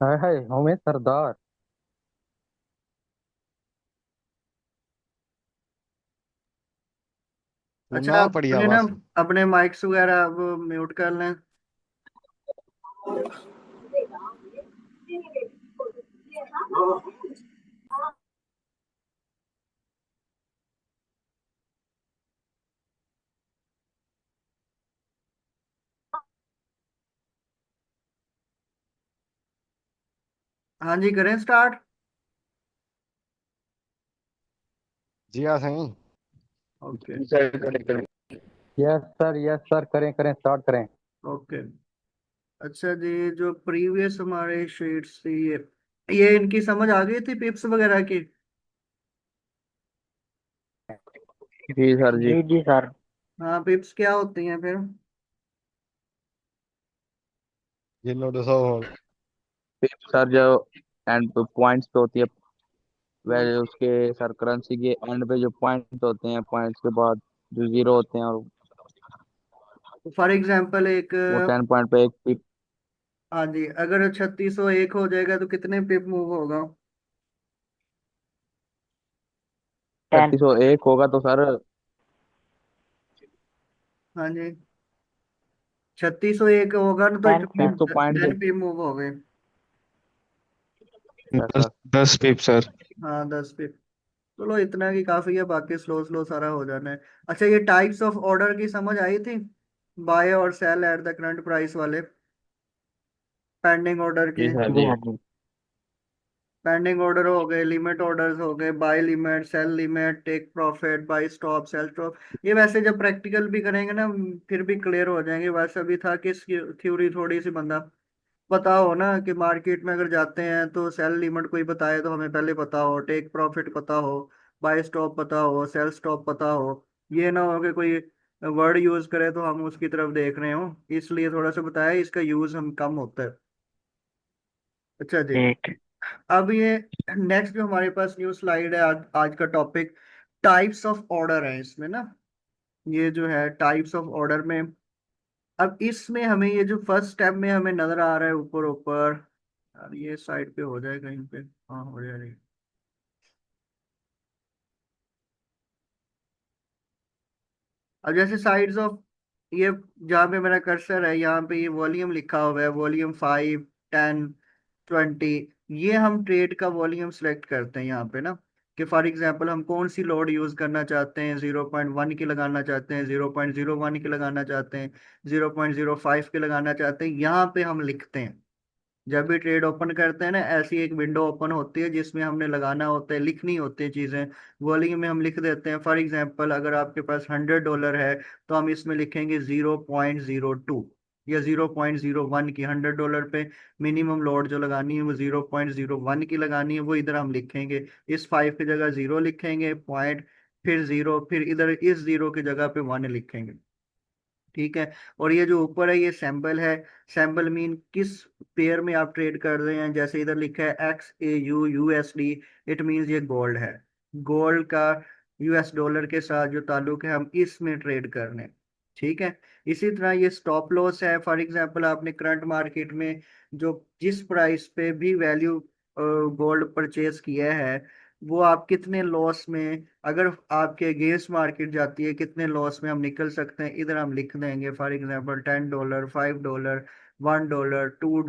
हाय हाय होमे सरदार। अच्छा, सुनना आप पड़ी अपने ना आवाज। अपने माइक्स वगैरह वो म्यूट कर लें। हाँ जी, करें स्टार्ट। जी हाँ सही। ओके। सर करें करें। यस सर करें करें स्टार्ट करें। ओके। अच्छा जी, जो प्रीवियस हमारे शीट्स थी ये इनकी समझ आ गई थी पिप्स वगैरह की। जी सर जी। जी जी सर। हाँ, पिप्स क्या होती हैं फिर? ये लो 200 सर जो एंड पॉइंट्स पे होती है, हम्म, वह उसके सर करेंसी के एंड पे जो पॉइंट होते हैं, पॉइंट्स के बाद जो जीरो होते हैं, और फॉर एग्जांपल एक वो 10 पॉइंट पे एक पिप। हाँ जी, अगर 3601 हो जाएगा तो कितने पिप मूव होगा? 3601 होगा तो सर हाँ जी, 3601 होगा ना तो टेन इट पिप तो पॉइंट के। 10 पिप मूव हो गए। यस दस सर। 10 पिप सर। हाँ, 10 पिप। चलो इतना की काफी है, बाकी स्लो स्लो सारा हो जाना है। अच्छा, ये टाइप्स ऑफ ऑर्डर की समझ आई थी? बाय और sell at the current price वाले, पेंडिंग ऑर्डर जी के। सर जी। हाँ जी। पेंडिंग ऑर्डर हो गए, लिमिट ऑर्डर्स हो गए, buy limit, sell limit, take profit, buy stop, sell stop. ये वैसे जब प्रैक्टिकल भी करेंगे ना फिर भी क्लियर हो जाएंगे। वैसे अभी था कि थ्योरी थोड़ी सी बंदा पता हो ना, कि मार्केट में अगर जाते हैं तो सेल लिमिट कोई बताए तो हमें पहले पता हो, टेक प्रॉफिट पता हो, बाय स्टॉप पता हो, सेल स्टॉप पता हो। ये ना हो कि कोई वर्ड यूज करे तो हम उसकी तरफ देख रहे हो, इसलिए थोड़ा सा बताया, इसका यूज हम कम होता है। अच्छा जी। ठीक। अब ये नेक्स्ट जो हमारे पास न्यू स्लाइड है, आज का टॉपिक टाइप्स ऑफ ऑर्डर है इसमें ना। ये जो है टाइप्स ऑफ ऑर्डर में, अब इसमें हमें ये जो फर्स्ट स्टेप में हमें नजर आ रहा है ऊपर ऊपर, यार ये साइड पे हो जाए कहीं पे। हाँ, हो जाए। अब जैसे साइड्स ऑफ, ये जहाँ पे मेरा कर्सर है यहाँ पे ये वॉल्यूम लिखा हुआ है, वॉल्यूम 5, 10, 20। ये हम ट्रेड का वॉल्यूम सेलेक्ट करते हैं यहाँ पे ना, कि फॉर एग्जांपल हम कौन सी लोड यूज करना चाहते हैं, 0.1 की लगाना चाहते हैं, 0.01 की लगाना चाहते हैं, 0.05 की लगाना चाहते हैं, यहाँ पे हम लिखते हैं। जब भी ट्रेड ओपन करते हैं ना, ऐसी एक विंडो ओपन होती है जिसमें हमने लगाना होता है, लिखनी होती है चीजें। वॉल्यूम में हम लिख देते हैं, फॉर एग्जांपल अगर आपके पास $100 है तो हम इसमें लिखेंगे 0.02 या 0.01 की। $100 पे मिनिमम लोड जो लगानी है वो 0.01 की लगानी है, वो इधर हम लिखेंगे। इस 5 की जगह 0 लिखेंगे, पॉइंट, फिर 0, फिर इधर इस 0 की जगह पे 1 लिखेंगे। ठीक है। और ये जो ऊपर है ये सैंपल है। सैंपल मीन किस पेयर में आप ट्रेड कर रहे हैं, जैसे इधर लिखा है XAU USD, इट मीन्स ये गोल्ड है। गोल्ड का US डॉलर के साथ जो ताल्लुक है, हम इसमें ट्रेड कर रहे हैं। ठीक है। इसी तरह ये स्टॉप लॉस है। फॉर एग्जांपल आपने करंट मार्केट में जो जिस प्राइस पे भी वैल्यू गोल्ड परचेज किया है, वो आप कितने लॉस में, अगर आपके अगेंस्ट मार्केट जाती है, कितने लॉस में हम निकल सकते हैं, इधर हम लिख देंगे। फॉर एग्जांपल $10, $5, $1, $2,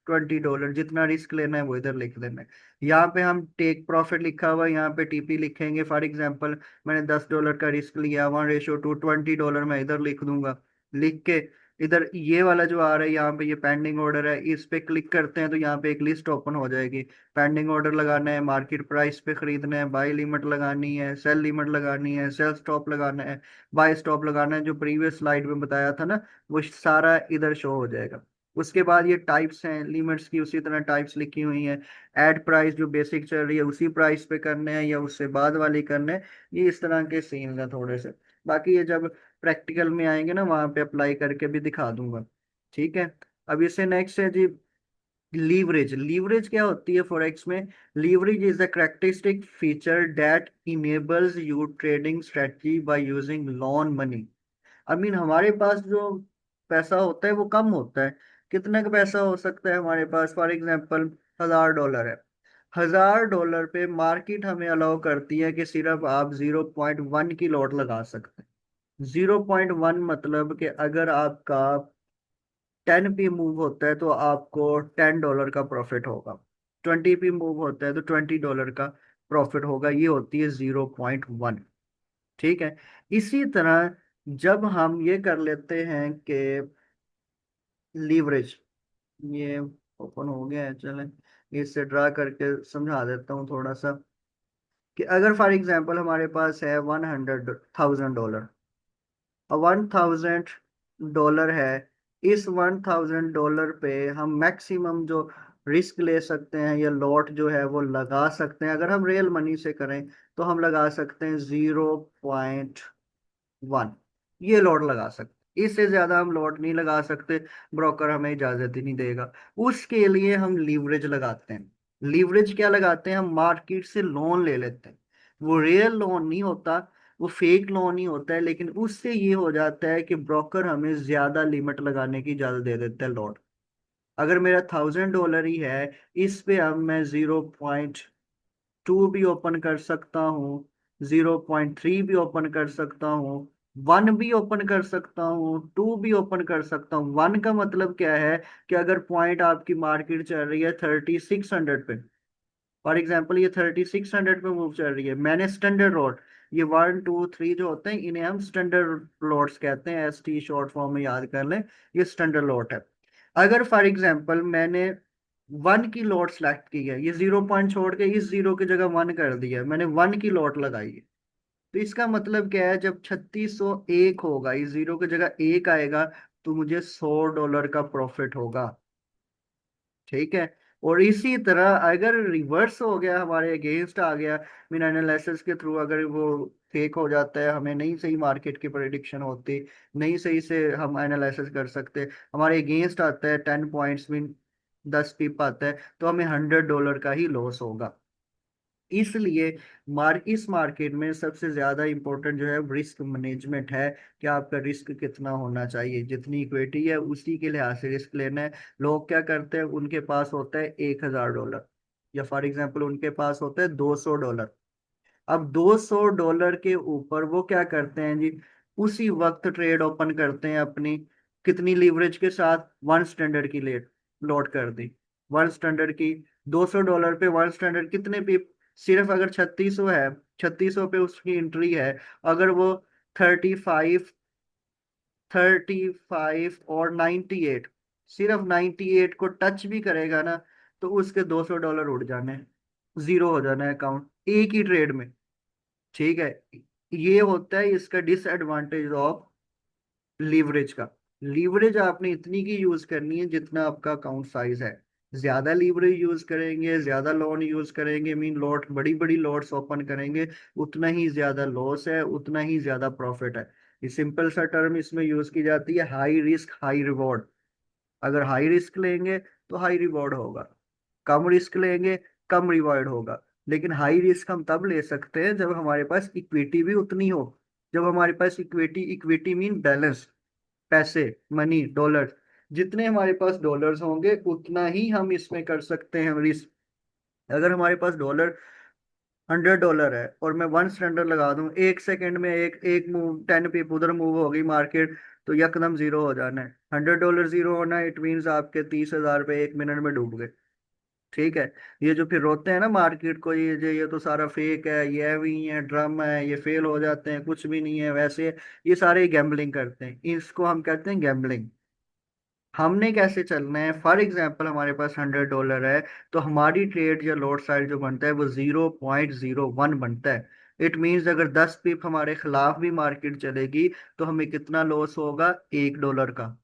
$20, जितना रिस्क लेना है वो इधर लिख देना है। यहाँ पे हम टेक प्रॉफिट लिखा हुआ है, यहाँ पे टीपी लिखेंगे। फॉर एग्जांपल मैंने $10 का रिस्क लिया, 1:2, $20 मैं इधर लिख दूंगा। लिख के इधर ये वाला जो आ रहा है यहाँ पे, ये पेंडिंग ऑर्डर है, इस पे क्लिक करते हैं तो यहाँ पे एक लिस्ट ओपन हो जाएगी। पेंडिंग ऑर्डर लगाना है, मार्केट प्राइस पे खरीदना है, बाय लिमिट लगानी है, सेल लिमिट लगानी है, सेल स्टॉप लगाना है, बाय स्टॉप लगाना है, जो प्रीवियस स्लाइड में बताया था ना, वो सारा इधर शो हो जाएगा। उसके बाद ये टाइप्स हैं लिमिट्स की, उसी तरह टाइप्स लिखी हुई हैं। ऐड प्राइस जो बेसिक चल रही है उसी प्राइस पे करने हैं या उससे बाद वाली करने हैं। ये इस तरह के सीन है थोड़े से। बाकी ये जब प्रैक्टिकल में आएंगे ना वहां पे अप्लाई करके भी दिखा दूंगा। ठीक है। अब इससे नेक्स्ट है जी लीवरेज। लीवरेज क्या होती है फॉरेक्स में? Leverage is the characteristic feature that enables you trading strategy by using lawn money. I mean हमारे पास जो पैसा होता है वो कम होता है, कितना का पैसा हो सकता है हमारे पास? फॉर एग्जाम्पल $1000 है। $1000 पे मार्केट हमें अलाउ करती है कि सिर्फ आप 0.1 की लॉट लगा सकते हैं। 0.1 मतलब कि अगर आपका 10p मूव होता है तो आपको $10 का प्रॉफिट होगा, 20p मूव होता है तो $20 का प्रॉफिट होगा। ये होती है 0.1। ठीक है। इसी तरह जब हम ये कर लेते हैं कि लीवरेज, ये ओपन हो गया है, चलें इससे ड्रा करके समझा देता हूँ थोड़ा सा। कि अगर फॉर एग्जांपल हमारे पास है $100,000 और $1,000 है, इस $1,000 पे हम मैक्सिमम जो रिस्क ले सकते हैं या लॉट जो है वो लगा सकते हैं, अगर हम रियल मनी से करें तो हम लगा सकते हैं 0.1। ये लॉट लगा सकते, इससे ज्यादा हम लॉट नहीं लगा सकते, ब्रोकर हमें इजाजत ही नहीं देगा। उसके लिए हम लीवरेज लगाते हैं। लीवरेज क्या लगाते हैं? हम मार्केट से लोन ले लेते हैं। वो रियल लोन नहीं होता, वो फेक लोन ही होता है, लेकिन उससे ये हो जाता है कि ब्रोकर हमें ज्यादा लिमिट लगाने की इजाजत दे देता है लॉट। अगर मेरा $1,000 ही है, इस पे अब मैं 0.2 भी ओपन कर सकता हूँ, 0.3 भी ओपन कर सकता हूँ, 1 भी ओपन कर सकता हूँ, 2 भी ओपन कर सकता हूँ। 1 का मतलब क्या है कि अगर पॉइंट आपकी मार्केट चल रही है 3600 पे, फॉर एग्जाम्पल ये 3600 पे मूव चल रही है, मैंने स्टैंडर्ड लॉट, ये 1 2 3 जो होते हैं इन्हें हम स्टैंडर्ड लॉट्स कहते हैं, ST शॉर्ट फॉर्म में याद कर लें, ये स्टैंडर्ड लॉट है। अगर फॉर एग्जाम्पल मैंने 1 की लॉट सेलेक्ट की है, ये 0 पॉइंट छोड़ के इस 0 की जगह 1 कर दिया, मैंने 1 की लॉट लगाई है, तो इसका मतलब क्या है? जब 3601 होगा, इस 0 की जगह 1 आएगा, तो मुझे $100 का प्रॉफिट होगा। ठीक है। और इसी तरह अगर रिवर्स हो गया, हमारे अगेंस्ट आ गया, मीन एनालिसिस के थ्रू अगर वो फेक हो जाता है, हमें नहीं सही मार्केट की प्रेडिक्शन होती, नहीं सही से हम एनालिसिस कर सकते, हमारे अगेंस्ट आता है 10 पॉइंट्स, मीन 10 पिप आता है, तो हमें $100 का ही लॉस होगा। इसलिए इस मार्केट में सबसे ज्यादा इंपॉर्टेंट जो है रिस्क मैनेजमेंट है, कि आपका रिस्क कितना होना चाहिए, जितनी इक्विटी है उसी के लिहाज से रिस्क लेना है। लोग क्या करते हैं, उनके पास होता है $1000 या फॉर एग्जांपल उनके पास होता है $200। अब $200 के ऊपर वो क्या करते हैं जी, उसी वक्त ट्रेड ओपन करते हैं अपनी, कितनी लीवरेज के साथ? 1 स्टैंडर्ड की लेट लॉट कर दी, 1 स्टैंडर्ड की। $200 पे 1 स्टैंडर्ड कितने पे? सिर्फ अगर 3600 है, 3600 पे उसकी एंट्री है, अगर वो 35, 35 और 98, सिर्फ 98 को टच भी करेगा ना, तो उसके $200 उड़ जाने हैं, जीरो हो जाना है अकाउंट एक ही ट्रेड में। ठीक है। ये होता है इसका डिसएडवांटेज ऑफ लीवरेज का। लीवरेज आपने इतनी की यूज करनी है जितना आपका अकाउंट साइज है। ज्यादा लीवरेज यूज करेंगे, ज्यादा लोन यूज करेंगे, मीन लॉट, बड़ी बड़ी लॉट्स ओपन करेंगे, उतना ही ज्यादा लॉस है, उतना ही ज्यादा प्रॉफिट है। ये सिंपल सा टर्म इसमें यूज की जाती है, हाई रिस्क हाई रिवॉर्ड। अगर हाई रिस्क लेंगे तो हाई रिवॉर्ड होगा, कम रिस्क लेंगे कम रिवॉर्ड होगा। लेकिन हाई रिस्क हम तब ले सकते हैं जब हमारे पास इक्विटी भी उतनी हो, जब हमारे पास इक्विटी, इक्विटी मीन बैलेंस, पैसे, मनी, डॉलर, जितने हमारे पास डॉलर्स होंगे उतना ही हम इसमें कर सकते हैं रिस्क। अगर हमारे पास डॉलर $100 है और मैं 1 स्टैंडर्ड लगा दूं, 1 सेकेंड में एक एक मूव, 10 पिप उधर मूव होगी मार्केट, तो यकदम जीरो हो जाना है। $100 जीरो होना, इट मीन्स आपके 30,000 रुपये 1 मिनट में डूब गए। ठीक है। ये जो फिर रोते हैं ना मार्केट को, ये तो सारा फेक है, ये भी है, ड्रामा है, ये फेल हो जाते हैं, कुछ भी नहीं है वैसे, ये सारे गैम्बलिंग करते हैं, इसको हम कहते हैं गैम्बलिंग। हमने कैसे चलना है? फॉर एग्जाम्पल हमारे पास $100 है, तो हमारी ट्रेड या लॉट साइज जो बनता है वो 0.01 बनता है। इट मीन्स अगर 10 पिप हमारे खिलाफ भी मार्केट चलेगी तो हमें कितना लॉस होगा? $1 का,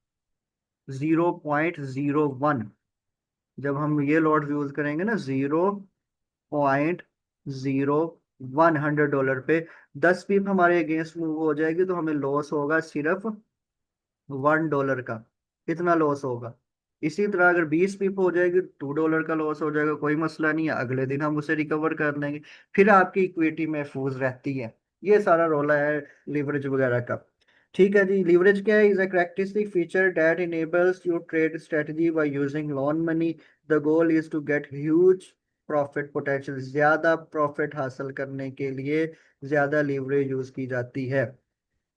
0.01। जब हम ये लॉट यूज करेंगे ना, 0.01, $100 पे 10 पिप हमारे अगेंस्ट मूव हो जाएगी, तो हमें लॉस होगा सिर्फ $1 का, इतना लॉस होगा। इसी तरह अगर 20 पिप हो जाएगी, $2 का लॉस हो जाएगा, कोई मसला नहीं है, अगले दिन हम उसे रिकवर कर लेंगे, फिर आपकी इक्विटी महफूज रहती है। ये सारा रोला है लिवरेज वगैरह का। ठीक है जी। लीवरेज क्या है? Is a characteristic feature that enables your trade strategy by using loan money. The goal is to get huge profit potential. ज्यादा प्रॉफिट हासिल करने के लिए ज्यादा लीवरेज यूज की जाती है।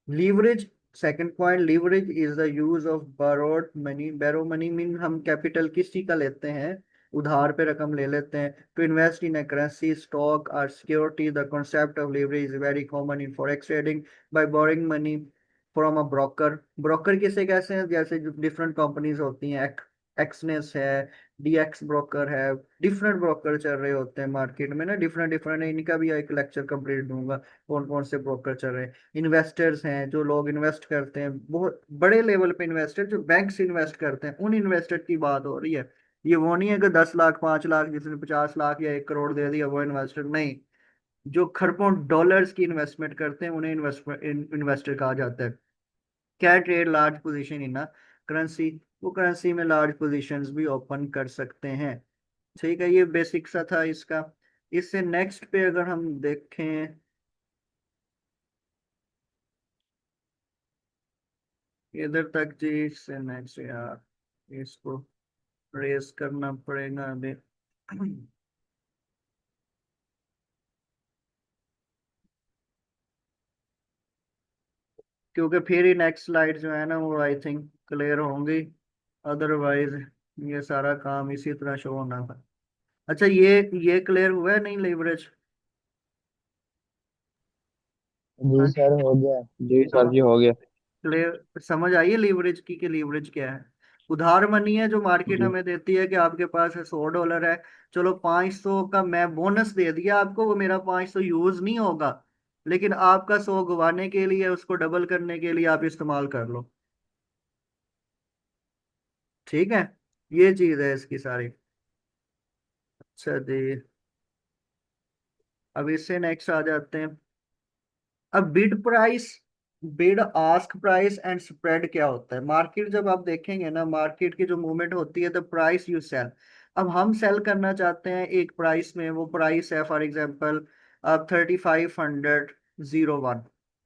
Leverage, second point, leverage is the use of borrowed money. Borrow money mean हम कैपिटल किसी का लेते हैं, उधार पे रकम ले लेते हैं, to invest in a currency, stock और security. The concept of leverage is very common in forex trading by boring money from a broker. Broker किसे कैसे हैं? जैसे जो डिफरेंट कंपनीज होती हैं, एक्सनेस है, डीएक्स ब्रोकर है, डिफरेंट ब्रोकर चल रहे होते हैं मार्केट में ना, डिफरेंट डिफरेंट। इनका भी एक लेक्चर कंप्लीट दूंगा कौन कौन से ब्रोकर चल रहे हैं। इन्वेस्टर्स हैं जो लोग इन्वेस्ट करते हैं, बहुत बड़े लेवल पे इन्वेस्टर जो बैंक से इन्वेस्ट करते हैं, उन इन्वेस्टर की बात हो रही है। ये वो नहीं है कि 10 लाख 5 लाख जिसने 50 लाख या 1 करोड़ दे दिया वो इन्वेस्टर नहीं। जो खरबों डॉलर्स की इन्वेस्टमेंट करते हैं उन्हें इन्वेस्टर कहा जाता है। क्या trade large position in currency, वो करेंसी में लार्ज पोजीशंस भी ओपन कर सकते हैं। ठीक है, ये बेसिक सा था इसका। इससे नेक्स्ट पे अगर हम देखें, इधर तक जी, इससे नेक्स्ट यार इसको रेस करना पड़ेगा अभी। क्योंकि फिर ही नेक्स्ट स्लाइड जो है ना वो आई थिंक क्लियर होंगी, अदरवाइज ये सारा काम इसी तरह शो होना था। अच्छा, ये क्लियर हुआ है नहीं लीवरेज? जी हाँ, सर हो गया। जी सर तो जी हो गया। क्लियर समझ आई है लीवरेज की कि लीवरेज क्या है? उधार मनी है जो मार्केट जी हमें देती है कि आपके पास है $100 है, चलो 500 का मैं बोनस दे दिया आपको, वो मेरा 500 यूज नहीं होगा, लेकिन आपका 100 गंवाने के लिए, उसको डबल करने के लिए आप इस्तेमाल कर लो। ठीक है, ये चीज है इसकी सारी। अच्छा जी, अब इससे नेक्स्ट आ जाते हैं। अब bid price, bid ask price and spread क्या होता है? मार्केट जब आप देखेंगे ना, मार्केट की जो मूवमेंट होती है, द प्राइस यू सेल। अब हम सेल करना चाहते हैं एक प्राइस में, वो प्राइस है फॉर एग्जांपल अब 3500 01,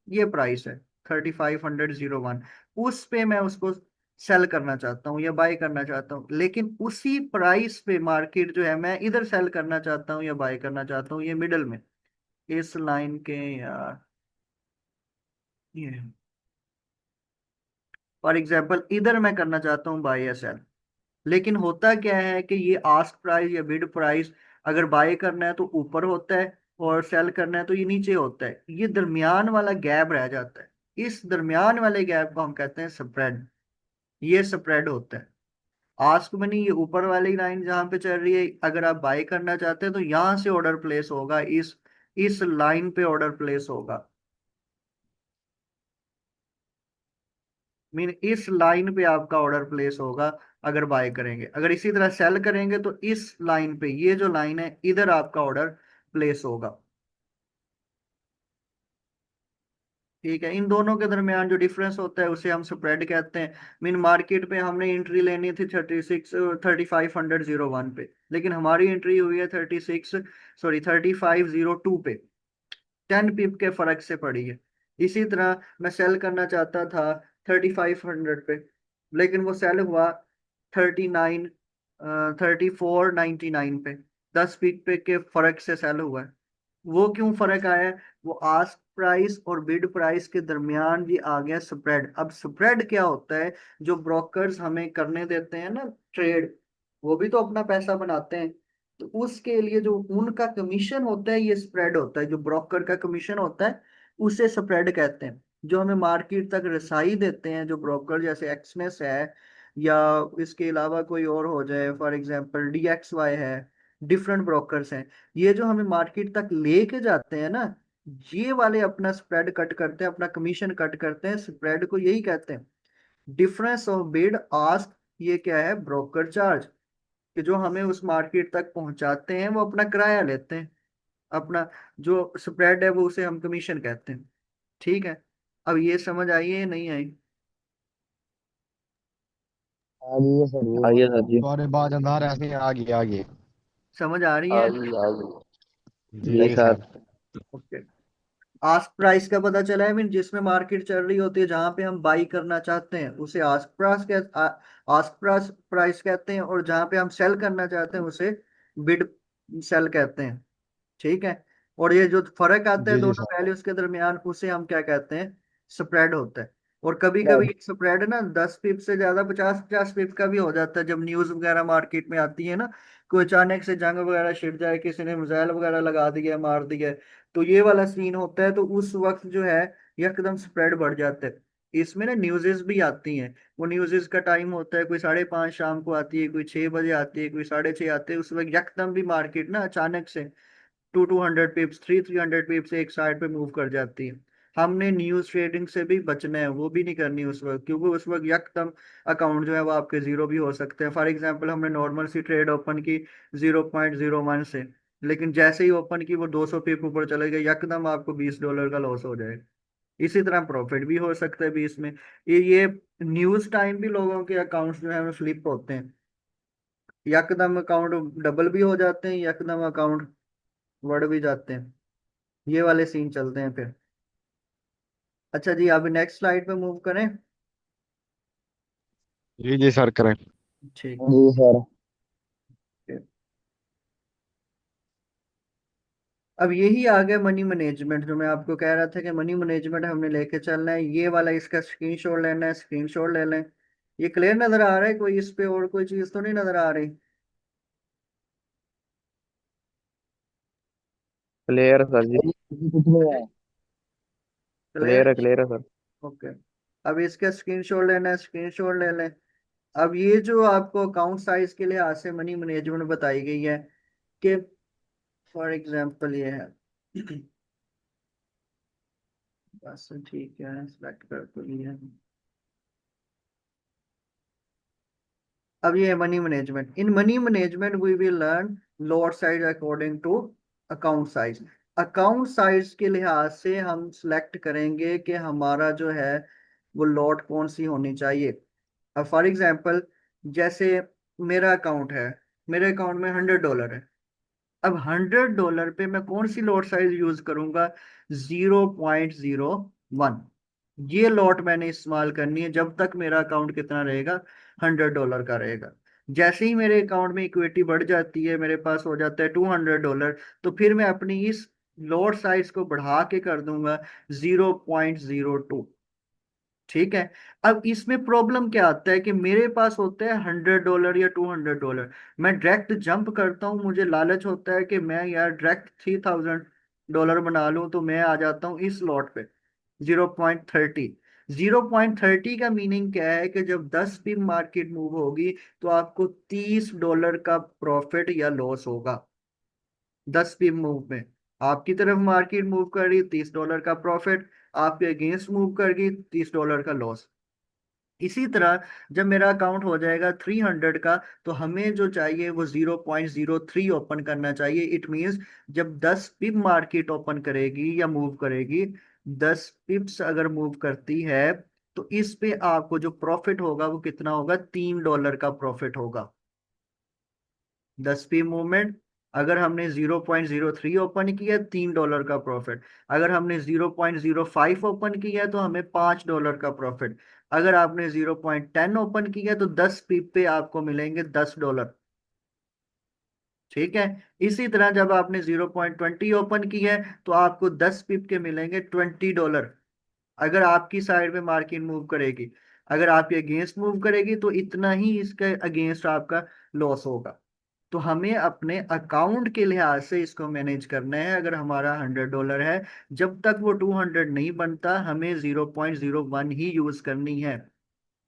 ये प्राइस है 3500 01। उस पे मैं उसको सेल करना चाहता हूँ या बाय करना चाहता हूँ, लेकिन उसी प्राइस पे मार्केट जो है मैं इधर सेल करना चाहता हूँ या बाय करना चाहता हूँ, ये मिडल में इस लाइन के यार, ये फॉर एग्जाम्पल इधर मैं करना चाहता हूँ बाय या सेल। लेकिन होता क्या है कि ये आस्क प्राइस या बिड प्राइस अगर बाय करना है तो ऊपर होता है, और सेल करना है तो ये नीचे होता है, ये दरमियान वाला गैप रह जाता है। इस दरमियान वाले गैप को हम कहते हैं स्प्रेड। ये स्प्रेड होता है। आस्क मनी ये ऊपर वाली लाइन जहां पे चल रही है, अगर आप बाय करना चाहते हैं तो यहां से ऑर्डर प्लेस होगा, इस लाइन पे ऑर्डर प्लेस होगा। मीन इस लाइन पे आपका ऑर्डर प्लेस होगा अगर बाय करेंगे। अगर इसी तरह सेल करेंगे तो इस लाइन पे, ये जो लाइन है इधर आपका ऑर्डर प्लेस होगा। ठीक है, इन दोनों के दरमियान जो डिफरेंस होता है उसे हम स्प्रेड कहते हैं। मीन मार्केट पे हमने एंट्री लेनी थी 3500 01 पे, लेकिन हमारी एंट्री हुई है 3502 पे, 10 पिप के फर्क से पड़ी है। इसी तरह मैं सेल करना चाहता था 3500 पे, लेकिन वो सेल हुआ 39 3499 पे, 10 पिप पे के फर्क से सेल हुआ है। वो क्यों फर्क आया है? वो आस्क प्राइस और बिड प्राइस के दरमियान भी आ गया स्प्रेड। अब स्प्रेड क्या होता है? जो ब्रोकर्स हमें करने देते हैं ना ट्रेड, वो भी तो अपना पैसा बनाते हैं, तो उसके लिए जो उनका कमीशन होता है ये स्प्रेड होता है। जो ब्रोकर का कमीशन होता है उसे स्प्रेड कहते हैं। जो हमें मार्केट तक रसाई देते हैं जो ब्रोकर, जैसे एक्सनेस है या इसके अलावा कोई और हो जाए, फॉर एग्जांपल डीएक्सवाई है, डिफरेंट ब्रोकर्स हैं, ये जो हमें मार्केट तक लेके जाते हैं ना, ये वाले अपना स्प्रेड कट करते हैं, अपना कमीशन कट करते हैं। स्प्रेड को यही कहते हैं। डिफरेंस ऑफ बिड आस्क, ये क्या है? ब्रोकर चार्ज, कि जो हमें उस मार्केट तक पहुंचाते हैं वो अपना किराया लेते हैं। अपना जो स्प्रेड है वो उसे हम कमीशन कहते हैं। ठीक है, अब ये समझ आई है या नहीं आई? आ गई है सर ये। आइए सर जी। तुम्हारे बाद अंधार ऐसे ही आ गई। समझ आ रही आ है? गई आ गई। जी जी जी sir. Sir. Okay. Ask price का पता चला है, मीन जिसमें मार्केट चल रही होती है, जहां पे हम बाई करना चाहते हैं उसे आस्क प्राइस आस्क प्राइस कहते हैं, और जहां पे हम सेल करना चाहते हैं उसे बिड सेल कहते हैं। ठीक है। और ये जो फर्क आता है जी जी दोनों सर। वैल्यूज के दरमियान, उसे हम क्या कहते हैं, स्प्रेड होता है। और कभी कभी Spread। स्प्रेड ना 10 पिप से ज्यादा 50-50 पिप का भी हो जाता है, जब न्यूज वगैरह मार्केट में आती है ना, कोई अचानक से जंग वगैरह छिड़ जाए, किसी ने मिसाइल वगैरह लगा दिया, मार दिया, तो ये वाला सीन होता है, तो उस वक्त जो है एकदम स्प्रेड बढ़ जाता है। इसमें ना न्यूज़ेस भी आती हैं। वो न्यूज़ेस का टाइम होता है, कोई 5:30 शाम को आती है, कोई 6 बजे आती है, कोई 6:30 आती है, उस वक्त यकदम भी मार्केट ना अचानक से 200 पिप्स 300 पिप्स एक साइड पे मूव कर जाती है। हमने न्यूज ट्रेडिंग से भी बचना है, वो भी नहीं करनी उस वक्त, क्योंकि उस वक्त यकदम अकाउंट जो है वो आपके जीरो भी हो सकते हैं। फॉर एग्जांपल हमने नॉर्मल सी ट्रेड ओपन की 0.01 से, लेकिन जैसे ही ओपन की वो 200 पिप ऊपर चले गए, यकदम आपको $20 का लॉस हो जाएगा। इसी तरह प्रॉफिट भी हो सकता है बीच में। ये न्यूज टाइम भी लोगों के अकाउंट्स जो है फ्लिप होते हैं, यकदम अकाउंट डबल भी हो जाते हैं, यकदम अकाउंट बढ़ भी जाते हैं। ये वाले सीन चलते हैं फिर। अच्छा जी, अभी नेक्स्ट स्लाइड पे मूव करें। जी जी सर करें। ठीक जी सर। है। अब यही आ गया मनी मैनेजमेंट, जो मैं आपको कह रहा था कि मनी मैनेजमेंट हमने लेके चलना है। ये वाला इसका स्क्रीनशॉट लेना है, स्क्रीनशॉट ले लें। ये क्लियर नजर आ रहा है, कोई इस पे और कोई चीज तो नहीं नजर आ रही? क्लियर सर जी। कुछ नहीं है। क्लियर। क्लियर है सर। ओके। अब इसका स्क्रीनशॉट लेना है, स्क्रीनशॉट ले लें। अब ये जो आपको अकाउंट साइज के लिहाज से मनी मैनेजमेंट बताई गई है, कि फॉर एग्जांपल ये है बस ठीक है, सेलेक्ट कर तो लिया। अब ये है money management. In money management we will learn lot size according to account size. Account size के लिहाज से हम सिलेक्ट करेंगे कि हमारा जो है वो लॉट कौन सी होनी चाहिए। अब फॉर एग्जांपल, जैसे मेरा अकाउंट है, मेरे अकाउंट में $100 है। अब $100 पे मैं कौन सी लॉट साइज यूज करूंगा? 0.01। ये लॉट मैंने इस्तेमाल करनी है जब तक मेरा अकाउंट कितना रहेगा, $100 का रहेगा। जैसे ही मेरे अकाउंट में इक्विटी बढ़ जाती है, मेरे पास हो जाता है $200, तो फिर मैं अपनी इस लॉट साइज को बढ़ा के कर दूंगा 0.02। ठीक है। अब इसमें प्रॉब्लम क्या आता है कि मेरे पास होता है $100 या $200, मैं डायरेक्ट जंप करता हूँ, मुझे लालच होता है कि मैं यार डायरेक्ट $3000 बना लूं, तो मैं आ जाता हूँ इस लॉट पे 0.30। 0.30 का मीनिंग क्या है कि जब 10 पिप मार्केट मूव होगी, तो आपको $30 का प्रॉफिट या लॉस होगा। 10 पिप मूव में आपकी तरफ मार्केट मूव कर रही, $30 का प्रॉफिट, आपके अगेंस्ट मूव कर गई, $30 का लॉस। इसी तरह जब मेरा अकाउंट हो जाएगा 300 का, तो हमें जो चाहिए वो 0.03 ओपन करना चाहिए। इट मीन्स जब 10 पिप मार्केट ओपन करेगी या मूव करेगी, 10 पिप्स अगर मूव करती है, तो इस पे आपको जो प्रॉफिट होगा वो कितना होगा? $3 का प्रॉफिट होगा। 10 पी मूवमेंट, अगर हमने 0.03 ओपन किया, $3 का प्रॉफिट। अगर हमने 0.05 ओपन किया तो हमें $5 का प्रॉफिट। अगर आपने 0.10 ओपन किया तो 10 पीप पे आपको मिलेंगे $10। ठीक है। इसी तरह जब आपने 0.20 ओपन किया है, तो आपको 10 पिप के मिलेंगे $20। अगर आपकी साइड में मार्केट मूव करेगी, अगर आपके अगेंस्ट मूव करेगी, तो इतना ही इसके अगेंस्ट आपका लॉस होगा। तो हमें अपने अकाउंट के लिहाज से इसको मैनेज करना है। अगर हमारा $100 है, जब तक वो 200 नहीं बनता, हमें 0.01 ही यूज करनी है।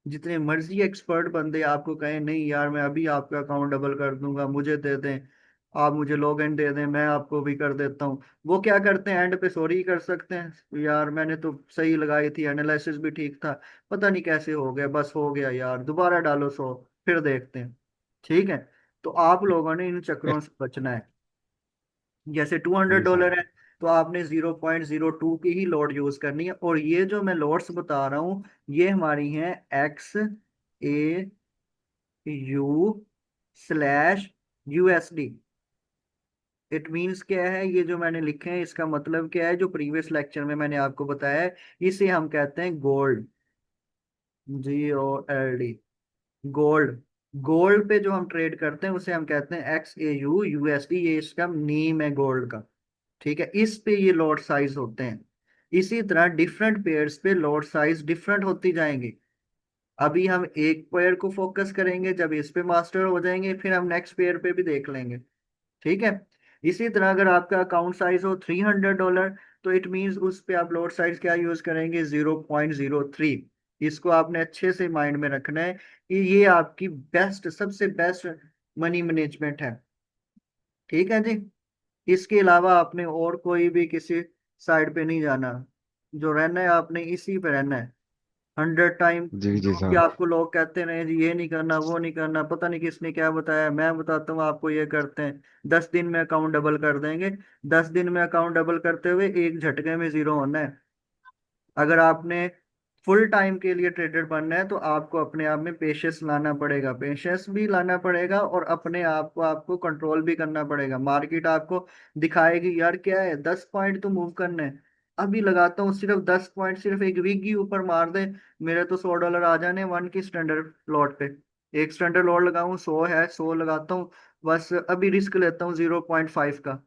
जितने मर्जी एक्सपर्ट बंदे आपको कहें नहीं यार मैं अभी आपका अकाउंट डबल कर दूंगा, मुझे दे दें, आप मुझे लॉग इन दे दें, मैं आपको भी कर देता हूँ, वो क्या करते हैं, एंड पे सॉरी कर सकते हैं, यार मैंने तो सही लगाई थी, एनालिसिस भी ठीक था, पता नहीं कैसे हो गया, बस हो गया यार, दोबारा डालो 100, फिर देखते हैं। ठीक है। तो आप लोगों ने इन चक्रों से बचना है। जैसे टू हंड्रेड जी सर। डॉलर है तो आपने 0.02 की ही लॉट यूज करनी है। और ये जो मैं लॉट्स बता रहा हूँ, ये हमारी हैं XAU/USD। इट मीन्स क्या है, ये जो मैंने लिखे हैं इसका मतलब क्या है, जो प्रीवियस लेक्चर में मैंने आपको बताया है, इसे हम कहते हैं गोल्ड, GOLD, गोल्ड। गोल्ड पे जो हम ट्रेड करते हैं उसे हम कहते हैं XAU USD, ये इसका नेम है गोल्ड का। ठीक है, इस पे ये लॉट साइज होते हैं। इसी तरह डिफरेंट पेयर्स पे लॉट साइज डिफरेंट होती जाएंगी। अभी हम एक पेयर को फोकस करेंगे, जब इस पे मास्टर हो जाएंगे फिर हम नेक्स्ट पेयर पे भी देख लेंगे। ठीक है। इसी तरह अगर आपका अकाउंट साइज हो $300, तो इट मींस उस पे आप लॉट साइज क्या यूज करेंगे, 0.03। इसको आपने अच्छे से माइंड में रखना है कि ये आपकी बेस्ट, सबसे बेस्ट मनी मैनेजमेंट है। ठीक है जी। इसके अलावा आपने और कोई भी किसी साइड पे नहीं जाना, जो रहना है आपने इसी पे रहना है 100 टाइम। जी जी जो भी सर। आपको लोग कहते रहे जी ये नहीं करना वो नहीं करना, पता नहीं किसने क्या बताया, मैं बताता हूँ आपको ये करते हैं। 10 दिन में अकाउंट डबल कर देंगे। 10 दिन में अकाउंट डबल करते हुए एक झटके में जीरो होना है। अगर आपने फुल टाइम के लिए ट्रेडर बनना है तो आपको अपने आप में पेशेंस लाना पड़ेगा, पेशेंस भी लाना पड़ेगा, और अपने आप को आपको कंट्रोल भी करना पड़ेगा। मार्केट आपको दिखाएगी यार क्या है, 10 पॉइंट तो मूव करने हैं, अभी लगाता हूँ सिर्फ 10 पॉइंट, सिर्फ एक वीक ही ऊपर मार दे, मेरे तो $100 आ जाने वन की स्टैंडर्ड लॉट पे। एक स्टैंडर्ड लॉट लगाऊं 100 है, 100 लगाता हूँ, बस अभी रिस्क लेता हूँ 0.5 का।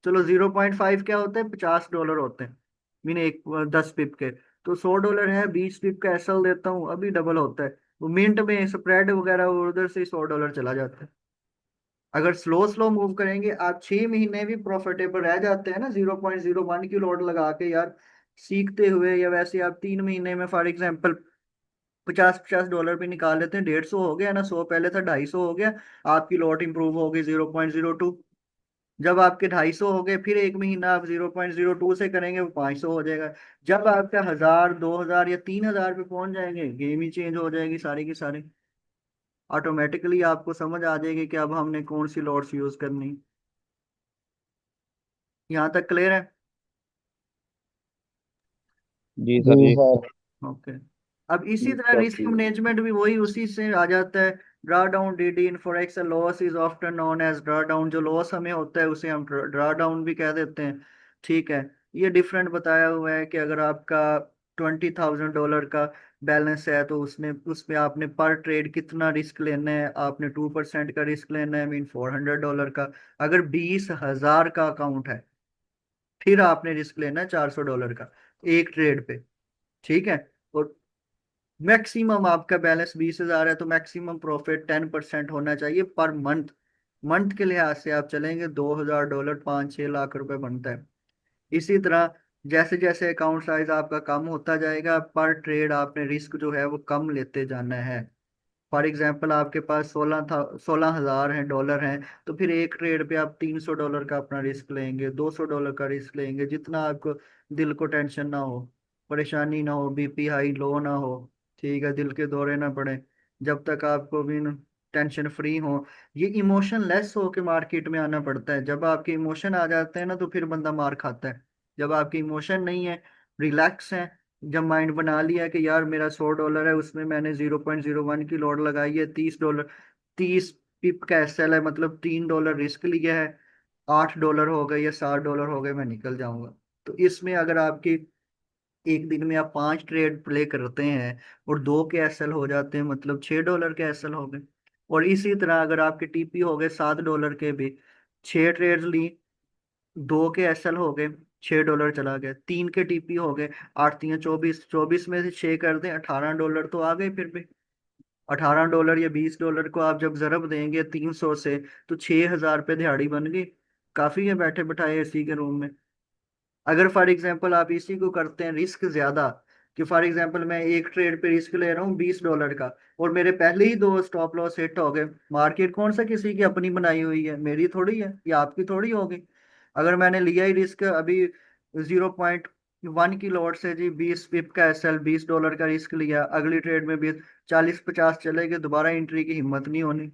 चलो 0.5 क्या होता है, $50 होते हैं, मीन एक 10 पिप के। तो $100 है, 20 पिप का एसएल देता हूँ, अभी डबल होता है। वो मिंट में स्प्रेड वगैरह उधर से $100 चला जाता है। अगर स्लो स्लो मूव करेंगे आप, 6 महीने भी प्रॉफिटेबल रह जाते हैं ना 0.01 की लॉट लगा के यार, सीखते हुए। या वैसे आप 3 महीने में फॉर एग्जाम्पल 50-50 डॉलर भी निकाल लेते हैं, 150 हो गया ना, 100 पहले था 250 हो गया, आपकी लॉट इंप्रूव हो गई 0.02। जब आपके 250 हो गए, फिर एक महीना आप 0.02 से करेंगे, वो 500 हो जाएगा। जब आपका 1000, 2000 या 3000 पे पहुंच जाएंगे, गेम ही चेंज हो जाएगी सारी की सारी। ऑटोमेटिकली आपको समझ आ जाएगी कि अब हमने कौन सी लॉट्स यूज करनी। यहाँ तक क्लियर है? जी जी सर जी। सर। ओके। अब इसी तरह सब रिस्क ठीक है। मैनेजमेंट भी वही उसी से आ जाता है। Drawdown DD in forex loss is often known as drawdown, जो लॉस हमें होता है उसे हम ड्रा डाउन भी कह देते हैं। ठीक है। ये डिफरेंट बताया हुआ है कि अगर आपका $20,000 का बैलेंस है तो उसने उसमें आपने पर ट्रेड कितना रिस्क लेना है, आपने 2% का रिस्क लेना है, मीन $400 का। अगर 20,000 का अकाउंट है फिर आपने रिस्क लेना है $400 का एक ट्रेड पे। ठीक है। और मैक्सिमम आपका बैलेंस 20,000 है तो मैक्सिमम प्रॉफिट 10% होना चाहिए पर मंथ। मंथ के लिहाज से आप चलेंगे $2,000, 5-6 लाख रुपए बनता है। इसी तरह जैसे जैसे अकाउंट साइज आपका कम होता जाएगा, पर ट्रेड आपने रिस्क जो है वो कम लेते जाना है। फॉर एग्जाम्पल आपके पास 16,000 है डॉलर हैं, तो फिर एक ट्रेड पे आप $300 का अपना रिस्क लेंगे, $200 का रिस्क लेंगे, जितना आपको दिल को टेंशन ना हो, परेशानी ना हो, BP हाई लो ना हो। ठीक है, दिल के दौरे ना पड़े, जब तक आपको भी टेंशन फ्री हो। ये इमोशन लेस हो के मार्केट में आना पड़ता है। जब आपके इमोशन आ जाते हैं ना तो फिर बंदा मार खाता है। जब आपके इमोशन नहीं है, रिलैक्स है, जब माइंड बना लिया कि यार मेरा $100 है, उसमें मैंने 0.01 की लॉट लगाई है, $30, 30 पिप का SL है, मतलब $3 रिस्क लिया है, $8 हो गए या $7 हो गए, मैं निकल जाऊंगा। तो इसमें अगर आपकी एक दिन में आप 5 ट्रेड प्ले करते हैं और 2 के SL हो जाते हैं, मतलब $6 के SL हो गए। और इसी तरह अगर आपके TP हो गए $7 के भी, 6 ट्रेड ली, 2 के SL हो गए, $6 चला गया, 3 के TP हो गए, 8 3 24, 24 में से 6 कर दें, $18 तो आ गए फिर भी। $18 या $20 को आप जब जरब देंगे 300 से, तो 6,000 पे दिहाड़ी बन गई। काफी है बैठे बैठाए AC के रूम में। अगर फॉर एग्जांपल आप इसी को करते हैं रिस्क ज्यादा, कि फॉर एग्जांपल मैं एक ट्रेड पे रिस्क ले रहा हूँ $20 का, और मेरे पहले ही 2 स्टॉप लॉस हिट हो गए, मार्केट कौन सा किसी की अपनी बनाई हुई है, मेरी थोड़ी है या आपकी थोड़ी होगी। अगर मैंने लिया ही रिस्क अभी 0.1 की लॉट से जी, 20 पिप का SL, $20 का रिस्क लिया, अगली ट्रेड में भी 40-50 चले गए, दोबारा एंट्री की हिम्मत नहीं होनी।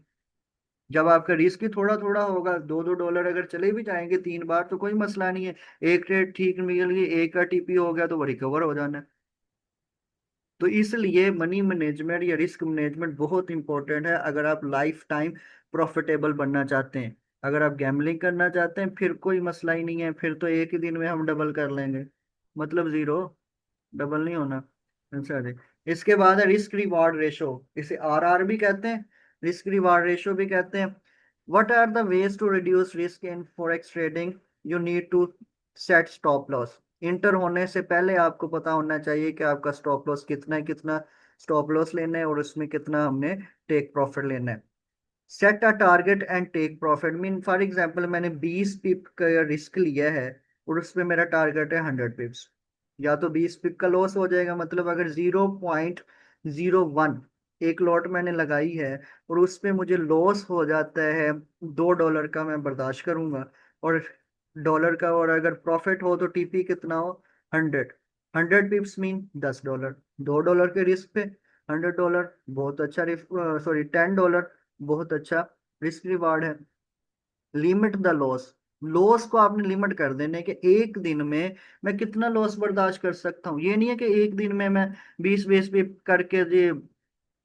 जब आपका रिस्क ही थोड़ा थोड़ा होगा, 2-2 डॉलर अगर चले भी जाएंगे 3 बार तो कोई मसला नहीं है। एक ट्रेड ठीक मिल गई, एक का TP हो गया तो वो रिकवर हो जाना है। तो इसलिए मनी मैनेजमेंट या रिस्क मैनेजमेंट बहुत इंपॉर्टेंट है अगर आप लाइफ टाइम प्रॉफिटेबल बनना चाहते हैं। अगर आप गैम्बलिंग करना चाहते हैं फिर कोई मसला ही नहीं है, फिर तो एक ही दिन में हम डबल कर लेंगे, मतलब जीरो, डबल नहीं होना। अच्छा जी। इसके बाद है रिस्क रिवार्ड रेशो, इसे आरआर भी कहते हैं, रिस्क रिवार्ड रेशो भी कहते हैं। What are the ways to reduce risk in forex trading? You need to set stop loss. Enter होने से पहले आपको पता होना चाहिए कि आपका स्टॉप लॉस कितना है, कितना स्टॉप लॉस लेना है और उसमें कितना हमने टेक प्रॉफिट लेना है। Set a target and take profit, mean for example मैंने 20 पिप का रिस्क लिया है और उसमें मेरा टारगेट है 100 पिप्स, या तो 20 पिप का लॉस हो जाएगा, मतलब अगर 0.01 एक लॉट मैंने लगाई है और उसमें मुझे लॉस हो जाता है $2 का, मैं बर्दाश्त करूंगा। और डॉलर का, और अगर प्रॉफिट हो तो टीपी कितना हो, 100। 100 पिप्स मीन $10, $2 के रिस्क पे $100, बहुत अच्छा रिस्क, सॉरी $10 बहुत अच्छा रिस्क रिवार्ड है। लिमिट द लॉस, लॉस को आपने लिमिट कर देने कि एक दिन में मैं कितना लॉस बर्दाश्त कर सकता हूँ। ये नहीं है कि एक दिन में मैं 20-20 भी करके ये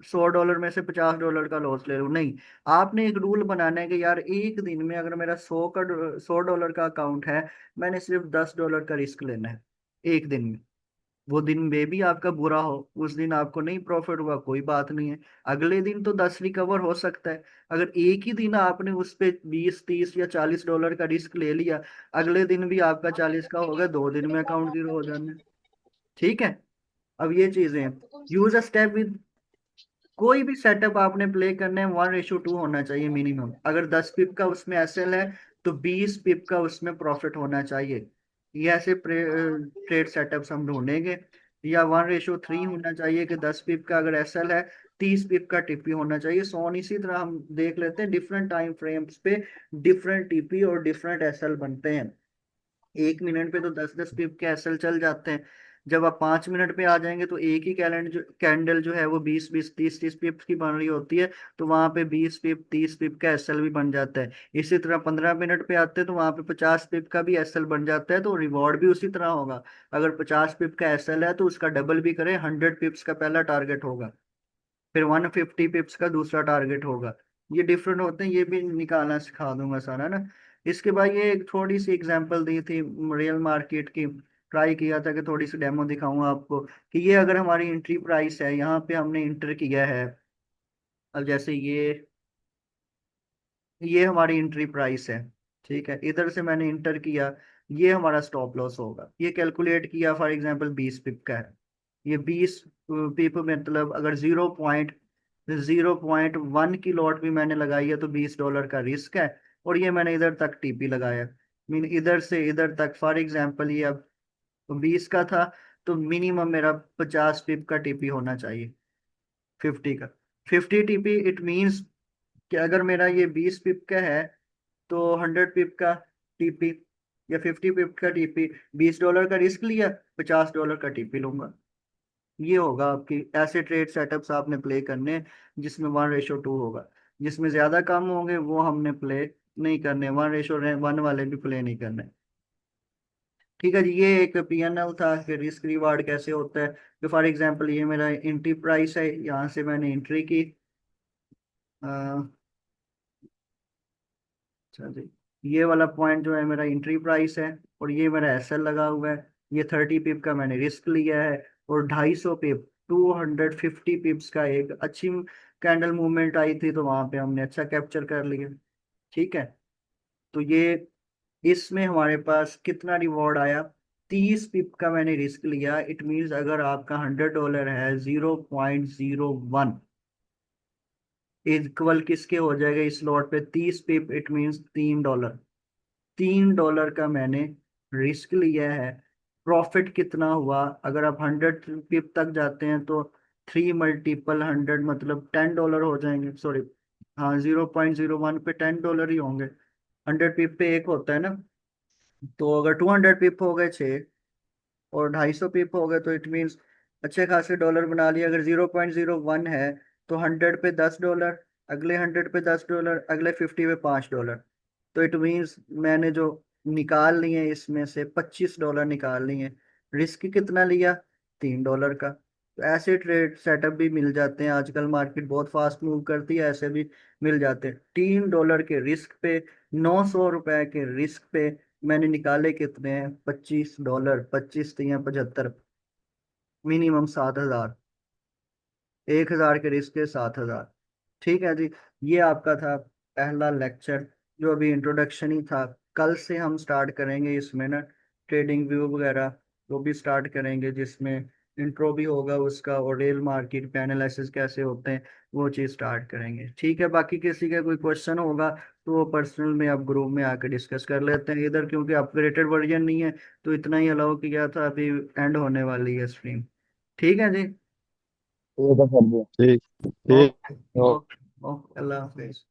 $100 में से $50 का लॉस ले लूँ, नहीं। आपने एक रूल बनाना है कि यार एक दिन में अगर मेरा $100 का अकाउंट है, मैंने सिर्फ $10 का रिस्क लेना है एक दिन में। वो दिन में भी आपका बुरा हो, उस दिन आपको नहीं प्रॉफिट हुआ, कोई बात नहीं है, अगले दिन तो 10 रिकवर हो सकता है। अगर एक ही दिन आपने उस पे 20, 30 या $40 का रिस्क ले लिया, अगले दिन भी आपका 40 का होगा, 2 दिन में अकाउंट जीरो हो जाना है। ठीक है। अब ये चीजें हैं। यूज अ स्टेप विद, कोई भी सेटअप आपने प्ले करने में 1:2 होना चाहिए मिनिमम। अगर 10 पिप का उसमें एसएल है तो 20 पिप का उसमें प्रॉफिट होना चाहिए। ये ऐसे ट्रेड सेटअप्स हम ढूंढेंगे। या 1:3 होना चाहिए कि 10 पिप का अगर एसएल है, 30 पिप का टीपी होना चाहिए, सो ऑन। इसी तरह हम देख लेते हैं डिफरेंट टाइम फ्रेम्स पे डिफरेंट टीपी और डिफरेंट एसएल बनते हैं। 1 मिनट पे तो 10-10 पिप के एसएल चल जाते हैं। जब आप 5 मिनट पे आ जाएंगे तो एक ही कैंडल जो है वो 20-20 30-30 पिप की बन रही होती है, तो वहां पे 20 पिप 30 पिप का एसएल भी बन जाता है। इसी तरह 15 मिनट पे आते हैं तो वहां पे 50 पिप का भी एसएल बन जाता है, तो रिवॉर्ड भी उसी तरह होगा। अगर 50 पिप का एसएल है तो उसका डबल भी करें, 100 पिप्स का पहला टारगेट होगा, फिर 150 पिप्स का दूसरा टारगेट होगा। ये डिफरेंट होते हैं, ये भी निकालना सिखा दूंगा सारा ना। इसके बाद ये एक थोड़ी सी एग्जांपल दी थी रियल मार्केट की, ट्राई किया था कि थोड़ी सी डेमो दिखाऊंगा आपको कि ये अगर हमारी एंट्री प्राइस है, यहाँ पे हमने इंटर किया है। अब जैसे ये हमारी एंट्री प्राइस है, ठीक है, इधर से मैंने इंटर किया, ये हमारा स्टॉप लॉस होगा। ये कैलकुलेट किया फॉर एग्जांपल 20 पिप का है। ये 20 पिप मतलब अगर 0.01 की लॉट भी मैंने लगाई है तो $20 का रिस्क है। और ये मैंने इधर तक टीपी लगाया, मीन इधर से इधर तक फॉर एग्जांपल ये अब 20 का था, तो मिनिमम मेरा 50 पिप का टीपी होना चाहिए, 50 का। 50 टीपी इट मीन्स कि अगर मेरा ये 20 पिप का है तो 100 पिप का टीपी या 50 पिप का टीपी, $20 का रिस्क लिया, $50 का टीपी लूंगा। ये होगा आपकी, ऐसे ट्रेड सेटअप्स आपने प्ले करने हैं, जिसमें 1:2 होगा। जिसमें ज्यादा काम होंगे वो हमने प्ले नहीं करने, 1:1 वाले भी प्ले नहीं करने। ठीक है जी। ये एक पीएनएल था कि रिस्क रिवार्ड कैसे होता है। तो फॉर एग्जांपल ये मेरा एंट्री प्राइस है, यहाँ से मैंने एंट्री की। अच्छा जी। ये वाला पॉइंट जो है मेरा एंट्री प्राइस है, और ये मेरा एसएल लगा हुआ है। ये 30 पिप का मैंने रिस्क लिया है, और 250 पिप 250 पिप्स का एक अच्छी कैंडल मूवमेंट आई थी, तो वहां पे हमने अच्छा कैप्चर कर लिया। ठीक है। तो ये इसमें हमारे पास कितना रिवॉर्ड आया, 30 पिप का मैंने रिस्क लिया। इट मीन्स अगर आपका $100 है, 0.01 इक्वल किसके हो जाएगा इस लॉट पे, 30 पिप, इट मीन्स $3। $3 का मैंने रिस्क लिया है। प्रॉफिट कितना हुआ, अगर आप 100 पिप तक जाते हैं तो 3 × 100 मतलब $10 हो जाएंगे, सॉरी, हाँ, 0.01 पे $10 ही होंगे। 100 पिप पे एक होता है ना, तो अगर 200 पिप हो गए 6, और 250 पिप हो गए, तो इट मीन्स अच्छे खासे डॉलर बना लिए। अगर 0.01 है तो 100 पे $10, अगले 100 पे $10, अगले 50 पे $5। तो इट मीन्स मैंने जो निकाल लिए इसमें से $25 निकाल लिए। रिस्क कितना लिया, $3 का। तो ऐसे ट्रेड सेटअप भी मिल जाते हैं, आजकल मार्केट बहुत फास्ट मूव करती है, ऐसे भी मिल जाते हैं। $3 के रिस्क पे 900 रुपए के रिस्क पे मैंने निकाले कितने हैं, $25, 25 × 75, मिनिमम 7,000। 1,000 के रिस्क के 7,000। ठीक है जी। ये आपका था पहला लेक्चर, जो अभी इंट्रोडक्शन ही था। कल से हम स्टार्ट करेंगे इसमें ना ट्रेडिंग व्यू वगैरह, वो भी स्टार्ट करेंगे, जिसमें इंट्रो भी होगा उसका, और रियल मार्केट पे एनालिसिस कैसे होते हैं वो चीज़ स्टार्ट करेंगे। ठीक है, बाकी किसी का कोई क्वेश्चन होगा तो वो पर्सनल में आप ग्रुप में आकर डिस्कस कर लेते हैं इधर, क्योंकि अपग्रेडेड वर्जन नहीं है तो इतना ही अलाउ किया था, अभी एंड होने वाली है स्ट्रीम। ठीक है जी। ठीक है सर जी। ठीक ठीक। ओके ओके ओके, अल्लाह हाफिज।